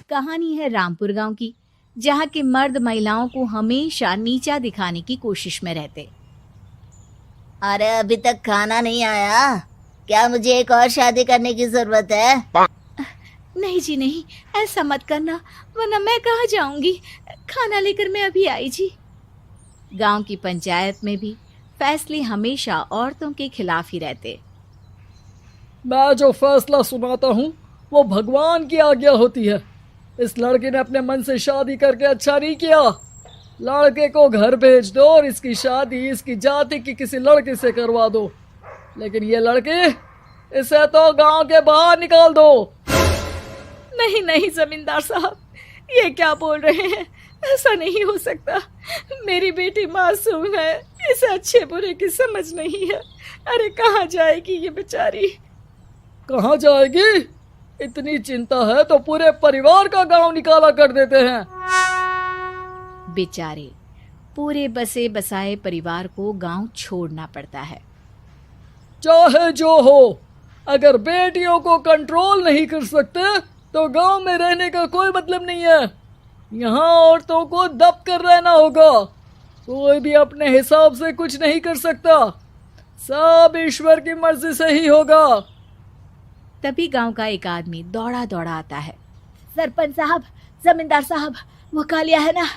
कहानी है रामपुर गांव की, जहां के मर्द महिलाओं को हमेशा नीचा दिखाने की कोशिश में रहते। अरे अभी तक खाना नहीं आया, क्या मुझे एक और शादी करने की जरूरत है? नहीं जी नहीं, ऐसा मत करना, वरना मैं कहाँ जाऊंगी। खाना लेकर मैं अभी आई जी। गांव की पंचायत में भी फैसले हमेशा औरतों के खिलाफ ही रहते। मैं जो फैसला सुनाता हूँ वो भगवान की आज्ञा होती है। इस लड़के ने अपने मन से शादी करके अच्छा नहीं किया। लड़के को घर भेज दो और इसकी शादी इसकी जाति की किसी लड़के से करवा दो, लेकिन ये लड़की, इसे तो गांव के बाहर निकाल दो। नहीं नहीं जमींदार साहब, ये क्या बोल रहे हैं? ऐसा नहीं हो सकता। मेरी बेटी मासूम है, इसे अच्छे बुरे की समझ नहीं है। अरे कहाँ जाएगी ये बेचारी? कहाँ जाएगी? इतनी चिंता है तो पूरे परिवार का गांव निकाला कर देते हैं। बेचारे पूरे बसे बसाए परिवार को गांव छोड़ना पड़ता है। चाहे जो हो, अगर बेटियों को कंट्रोल नहीं कर सकते तो गांव में रहने का कोई मतलब नहीं है। यहाँ औरतों को दब कर रहना होगा। कोई भी अपने हिसाब से कुछ नहीं कर सकता, सब ईश्वर की मर्जी से ही होगा। तभी गांव का एक आदमी दौड़ा दौड़ा आता है। सरपंच साहब, जमींदार साहब, वो कालिया है ना,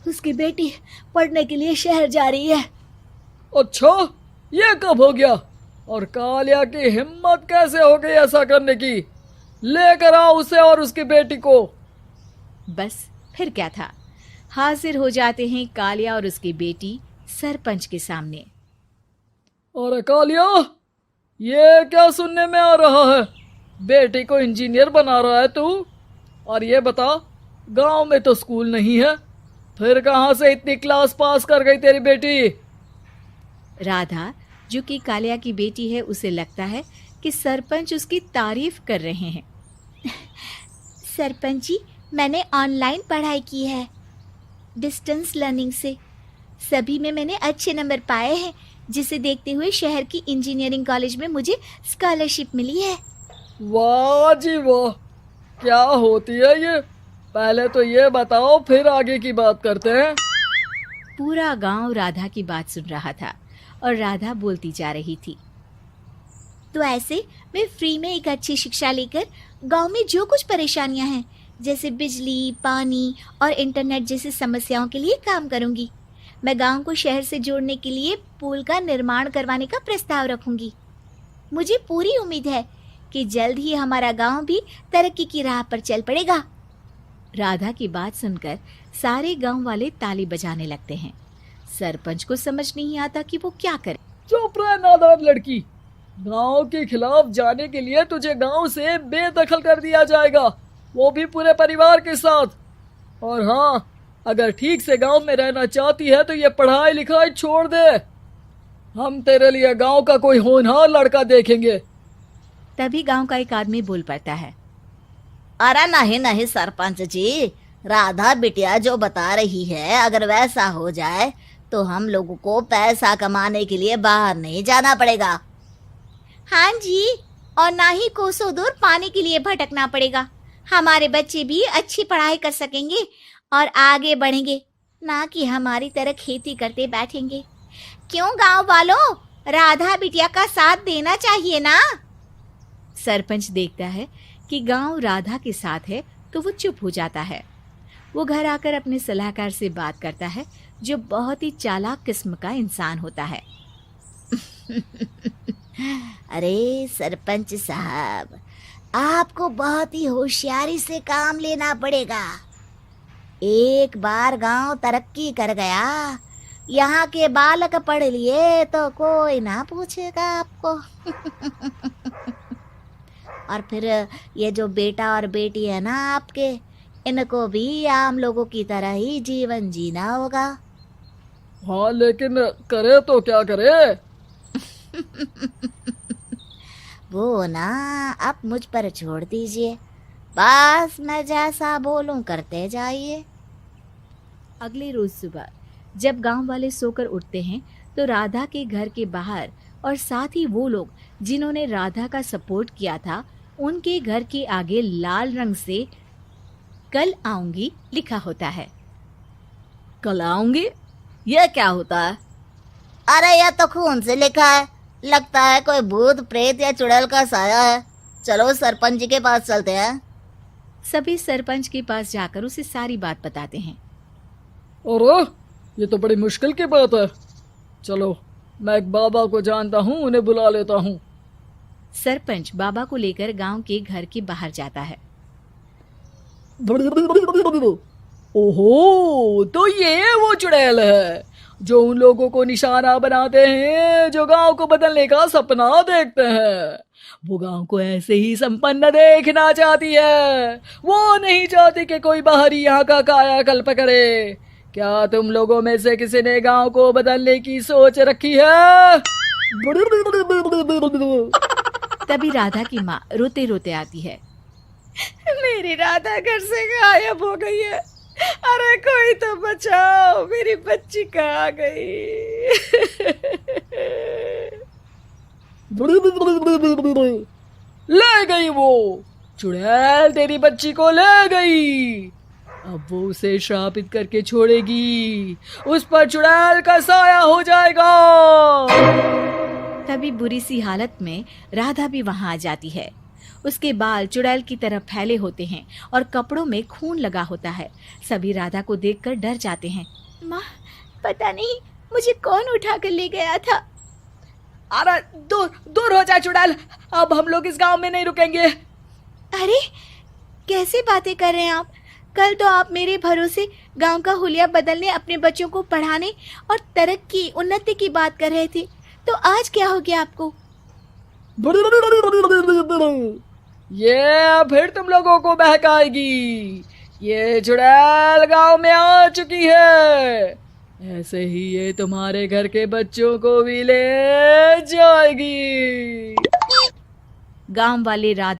उसकी बेटी पढ़ने के लिए शहर जा रही है। अच्छा, ये कब हो गया? और कालिया की हिम्मत कैसे हो गई ऐसा करने की? लेकर आओ उसे और उसकी बेटी को। बस फिर क्या था, हाजिर हो जाते हैं कालिया और उसकी बेटी सरपंच के सामने। अरे कालिया, ये क्या सुनने में आ रहा है? बेटी को इंजीनियर बना रहा है तू? और ये बता, गांव में तो स्कूल नहीं है, फिर कहां से इतनी क्लास पास कर गई तेरी बेटी? राधा, जो कि कालिया की बेटी है, उसे लगता है कि सरपंच उसकी तारीफ कर रहे हैं। सरपंच जी, मैंने ऑनलाइन पढ़ाई की है, डिस्टेंस लर्निंग से। सभी में मैंने अच्छे नंबर पाए हैं, जिसे देखते हुए शहर की इंजीनियरिंग कॉलेज में मुझे स्कॉलरशिप मिली है। वाह जी वाह, क्या होती है ये? पहले तो ये बताओ, फिर आगे की बात करते हैं। पूरा गांव राधा की बात सुन रहा था और राधा बोलती जा रही थी। तो ऐसे मैं फ्री में एक अच्छी शिक्षा लेकर गांव में जो कुछ परेशानियां हैं, जैसे बिजली, पानी और इंटरनेट जैसी समस्याओं के लिए काम करूंगी। मैं गांव को शहर से जोड़ने के लिए पुल का निर्माण करवाने का प्रस्ताव रखूंगी। मुझे पूरी उम्मीद है कि जल्द ही हमारा गांव भी तरक्की की राह पर चल पड़ेगा। राधा की बात सुनकर सारे गांव वाले ताली बजाने लगते हैं। सरपंच को समझ नहीं आता कि वो क्या करे। चुप रह नादान लड़की, गांव के खिलाफ जाने के लिए तुझे गांव से बेदखल कर दिया जाएगा, वो भी पूरे परिवार के साथ। और हाँ, अगर ठीक से गांव में रहना चाहती है तो ये पढ़ाई लिखाई छोड़ दे। हम तेरे लिए गांव का कोई होनहार लड़का देखेंगे। तभी गांव का एक आदमी बोल पड़ता है। अरे नहीं नहीं सरपंच जी, राधा बिटिया जो बता रही है, अगर वैसा हो जाए तो हम लोगों को पैसा कमाने के लिए बाहर नहीं जाना पड़ेगा। हाँ जी, और ना ही कोसों दूर पानी के लिए भटकना पड़ेगा। हमारे बच्चे भी अच्छी पढ़ाई कर सकेंगे और आगे बढ़ेंगे, ना कि हमारी तरह खेती करते बैठेंगे। क्यों गांव वालों, राधा बिटिया का साथ देना चाहिए ना। सरपंच देखता है कि गांव राधा के साथ है तो वो चुप हो जाता है। वो घर आकर अपने सलाहकार से बात करता है, जो बहुत ही चालाक किस्म का इंसान होता है। अरे सरपंच साहब, आपको बहुत ही होशियारी से काम लेना पड़ेगा। एक बार गांव तरक्की कर गया, यहाँ के बालक पढ़ लिए तो कोई ना पूछेगा आपको। और फिर ये जो बेटा और बेटी है ना आपके, इनको भी आम लोगों की तरह ही जीवन जीना होगा। हाँ, लेकिन करे तो क्या करे? वो ना आप मुझ पर छोड़ दीजिए, बस मैं जैसा बोलूं करते जाइए। अगले रोज सुबह जब गांव वाले सोकर उठते हैं तो राधा के घर के बाहर और साथ ही वो लोग जिन्होंने राधा का सपोर्ट किया था, उनके घर के आगे लाल रंग से कल आऊंगी लिखा होता है। कल आऊंगी, यह क्या होता है? अरे यह तो खून से लिखा है, लगता है कोई भूत प्रेत या चुड़ैल का साया है। चलो सरपंच जी के पास चलते हैं। सभी सरपंच के पास जाकर उसे सारी बात बताते हैं। अरे ये तो बड़ी मुश्किल की बात है। चलो मैं एक बाबा को जानता हूँ, उन्हें बुला लेता हूँ। सरपंच बाबा को लेकर गांव के घर के बाहर जाता है। ओहो, तो ये वो चुड़ैल है जो उन लोगों को निशाना बनाते हैं जो गांव को बदलने का सपना देखते हैं। वो गांव को ऐसे ही संपन्न देखना चाहती है, वो नहीं चाहती कि कोई बाहरी यहाँ का कायाकल्प करे। क्या तुम लोगों में से किसी ने गांव को बदलने की सोच रखी है? तभी राधा की माँ रोते रोते आती है। मेरी राधा घर से गायब हो गई है। अरे कोई तो बचाओ, मेरी बच्ची कहाँ गई? ले गई वो चुड़ैल, तेरी बच्ची को ले गई। अब वो उसे श्रापित करके छोड़ेगी, उस पर चुड़ैल का साया हो जाएगा। तभी बुरी सी हालत में राधा भी वहां आ जाती है। उसके बाल चुड़ैल की तरह फैले होते हैं और कपड़ों में खून लगा होता है। सभी राधा को देखकर डर जाते हैं। माँ, पता नहीं मुझे कौन उठा कर ले गया था। अरे दूर दूर हो जा चुड़ैल, अब हम लोग इस गांव में नहीं रुकेंगे। अरे कैसे बातें कर रहे हैं आप? कल तो आप मेरे भरोसे गांव का हुलिया बदलने, अपने बच्चों को पढ़ाने और तरक्की उन्नति की बात कर रहे थे, तो आज क्या हो गया आपको? ये फिर तुम लोगों को बहकाएगी। ये चुड़ैल गांव में आ चुकी है, ऐसे ही ये तुम्हारे घर के बच्चों को भी ले जाएगी। गांव वाले राधा